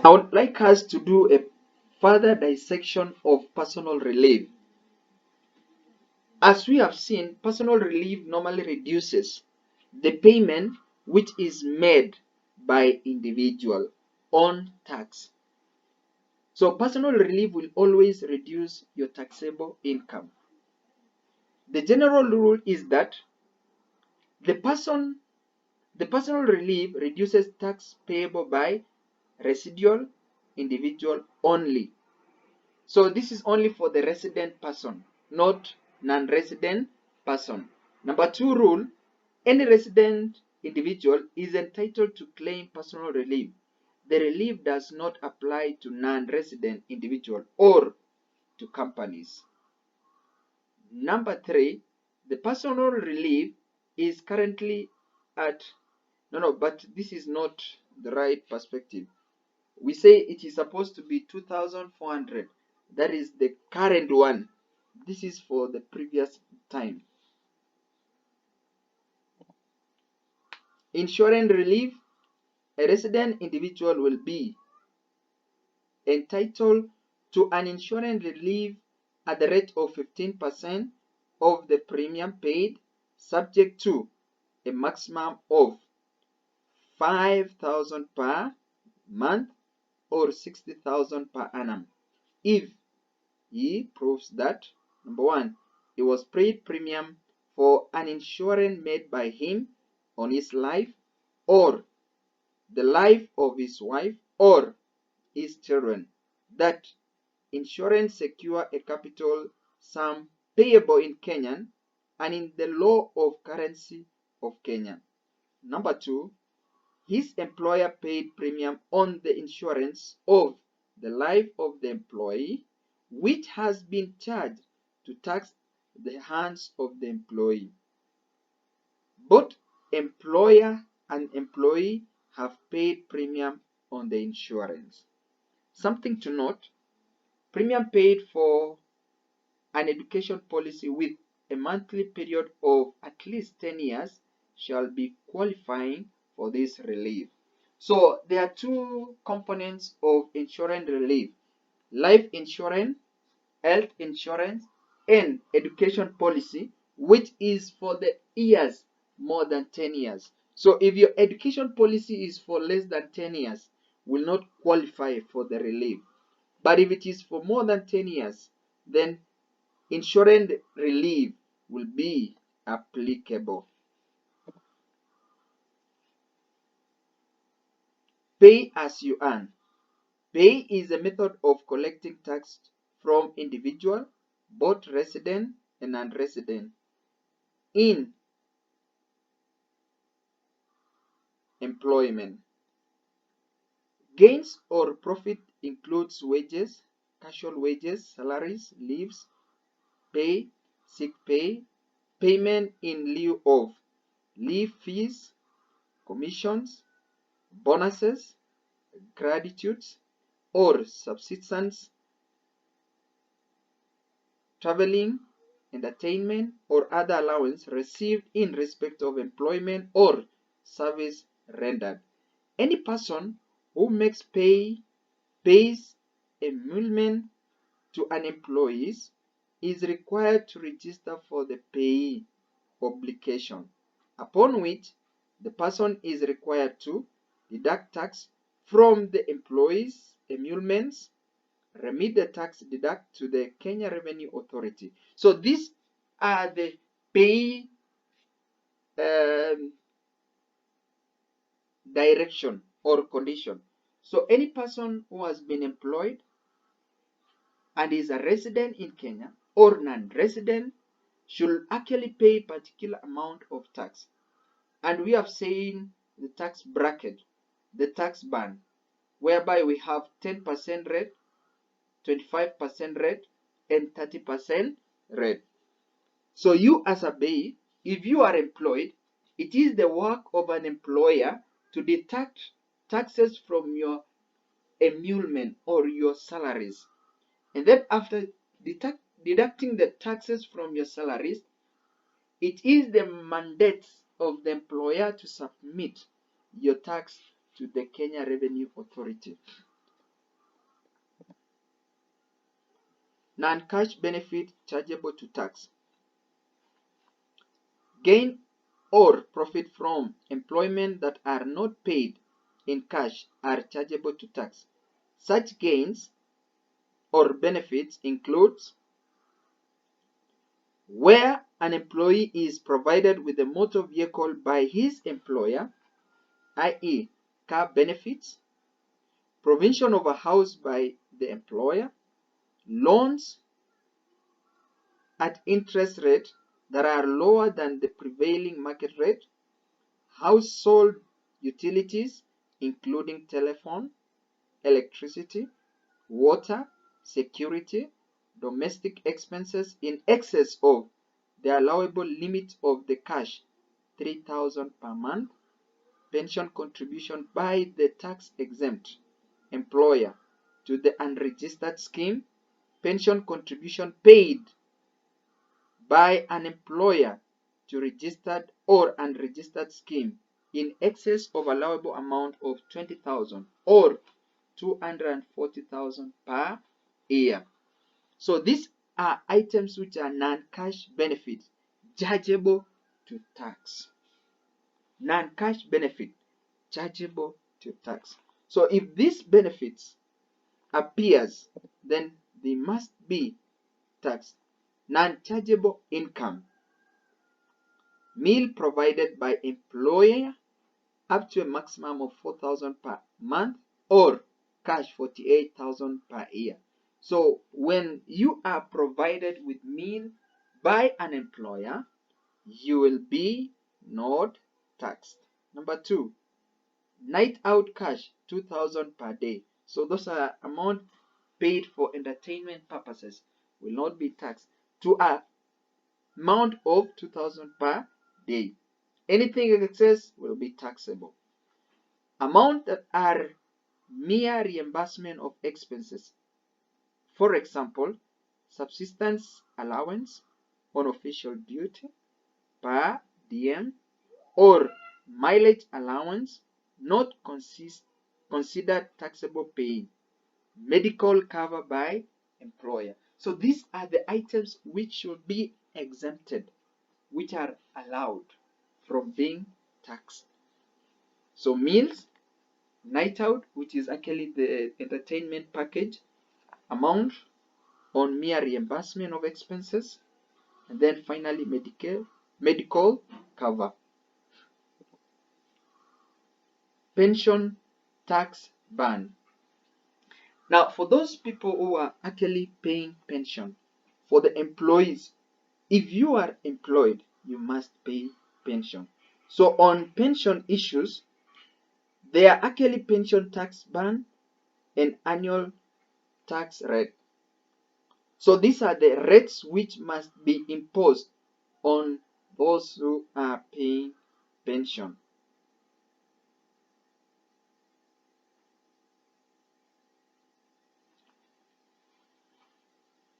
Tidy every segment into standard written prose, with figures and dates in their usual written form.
I would like us to do a further dissection of personal relief. As we have seen, personal relief normally reduces the payment which is made by individual on tax. So personal relief will always reduce your taxable income. The general rule is that the personal relief reduces tax payable by residual individual only. So this is only for the resident person, not non-resident person. Number two rule, any resident individual is entitled to claim personal relief. The relief does not apply to non-resident individual or to companies. Number three, the personal relief is currently at, but this is not the right perspective. We say it is supposed to be 2,400. That is the current one. This is for the previous time. Insurance relief, a resident individual will be entitled to an insurance relief at the rate of 15% of the premium paid, subject to a maximum of 5,000 per month or 60,000 per annum, if he proves that, number one, he was paid premium for an insurance made by him on his life or the life of his wife or his children, that insurance secure a capital sum payable in Kenyan and in the law of currency of Kenya. Number two, his employer paid premium on the insurance of the life of the employee, which has been charged to tax the hands of the employee. Both employer and employee have paid premium on the insurance. Something to note, premium paid for an education policy with a monthly period of at least 10 years shall be qualifying for this relief. So there are two components of insurance relief: life insurance, health insurance, and education policy, which is for the years more than 10 years. So if your education policy is for less than 10 years, will not qualify for the relief. But if it is for more than 10 years, then insurance relief will be applicable. Pay as you earn. Pay is a method of collecting tax from individual, both resident and non-resident, in employment. Gains or profit includes wages, casual wages, salaries, leaves, pay, sick pay, payment in lieu of leave fees, commissions, bonuses, gratitudes, or subsistence, traveling, entertainment, or other allowance received in respect of employment or service rendered. Any person who pays emolument to an employee is required to register for the payee obligation, upon which the person is required to deduct tax from the employee's emoluments, remit the tax deduct to the Kenya Revenue Authority. So these are the pay direction or condition. So any person who has been employed and is a resident in Kenya or non-resident should actually pay particular amount of tax. And we have seen the tax bracket, the tax band, whereby we have 10% rate, 25% rate, and 30% rate. So you as a payee, if you are employed, it is the work of an employer to deduct taxes from your emolument or your salaries. And then after deducting the taxes from your salaries, it is the mandate of the employer to submit your tax to the Kenya Revenue Authority. Non-cash benefit chargeable to tax. Gain or profit from employment that are not paid in cash are chargeable to tax. Such gains or benefits include where an employee is provided with a motor vehicle by his employer, i.e. car benefits, provision of a house by the employer, loans at interest rates that are lower than the prevailing market rate, household utilities including telephone, electricity, water, security, domestic expenses in excess of the allowable limit of the cash 3,000 per month, pension contribution by the tax-exempt employer to the unregistered scheme, pension contribution paid by an employer to registered or unregistered scheme in excess of allowable amount of 20,000 or 240,000 per year. So these are items which are non-cash benefits chargeable to tax. Non-cash benefit chargeable to tax. So if these benefits appears, then they must be taxed. Non-chargeable income: meal provided by employer up to a maximum of 4,000 per month or cash 48,000 per year. So when you are provided with meal by an employer, you will be not taxed. Number 2, night out cash 2,000 per day. So those are amount paid for entertainment purposes will not be taxed to a amount of 2,000 per day. Anything in excess will be taxable. Amount that are mere reimbursement of expenses. For example, subsistence allowance on official duty, per diem, or mileage allowance not considered taxable pay. Medical cover by employer. So these are the items which should be exempted, which are allowed from being taxed. So meals, night out, which is actually the entertainment package, amount on mere reimbursement of expenses, and then finally medical cover. Pension tax ban. Now, for those people who are actually paying pension, for the employees, if you are employed, you must pay pension. So on pension issues, there are actually pension tax ban and annual tax rate. So these are the rates which must be imposed on those who are paying pension.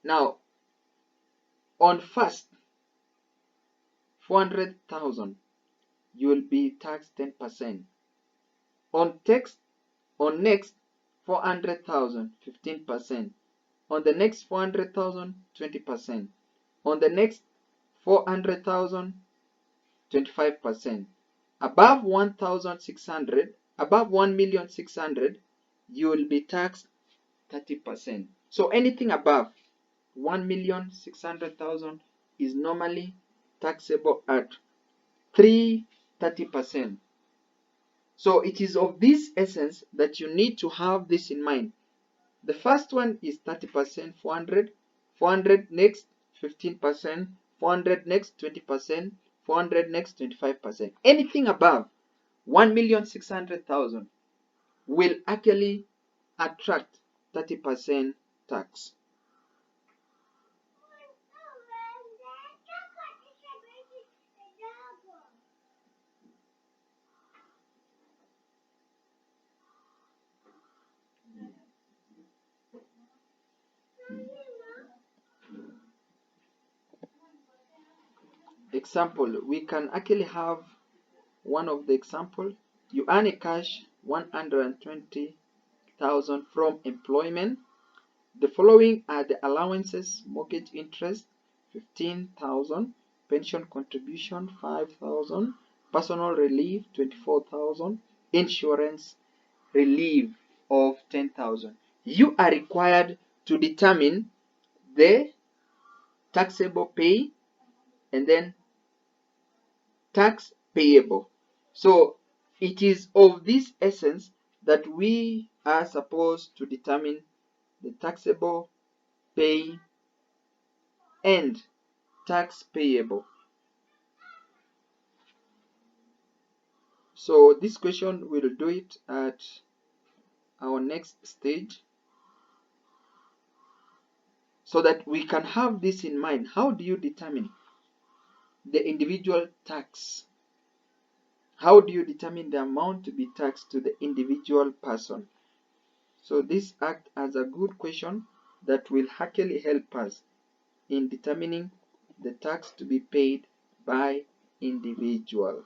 Now, on first 400,000, you will be taxed 10%. On next 400,000, 15%. On the next 400,000, 20%. On the next 400,000, 25%. Above 1,600, above 1,600,000, you will be taxed 30%. So anything above 1,600,000 is normally taxable at 30%. So it is of this essence that you need to have this in mind. The first one is 30%, 400, 400 next 15%, 400 next 20%, 400 next 25%. Anything above 1,600,000 will actually attract 30% tax. Example, we can actually have one of the example. You earn a cash 120,000 from employment The following are the allowances: mortgage interest 15,000, pension contribution 5,000, personal relief 24,000, insurance relief of 10,000. You are required to determine the taxable pay and then tax payable. So it is of this essence that we are supposed to determine the taxable pay and tax payable. So this question we'll do it at our next stage so that we can have this in mind. How do you determine the individual tax? How do you determine the amount to be taxed to the individual person? So this acts as a good question that will actually help us in determining the tax to be paid by individual.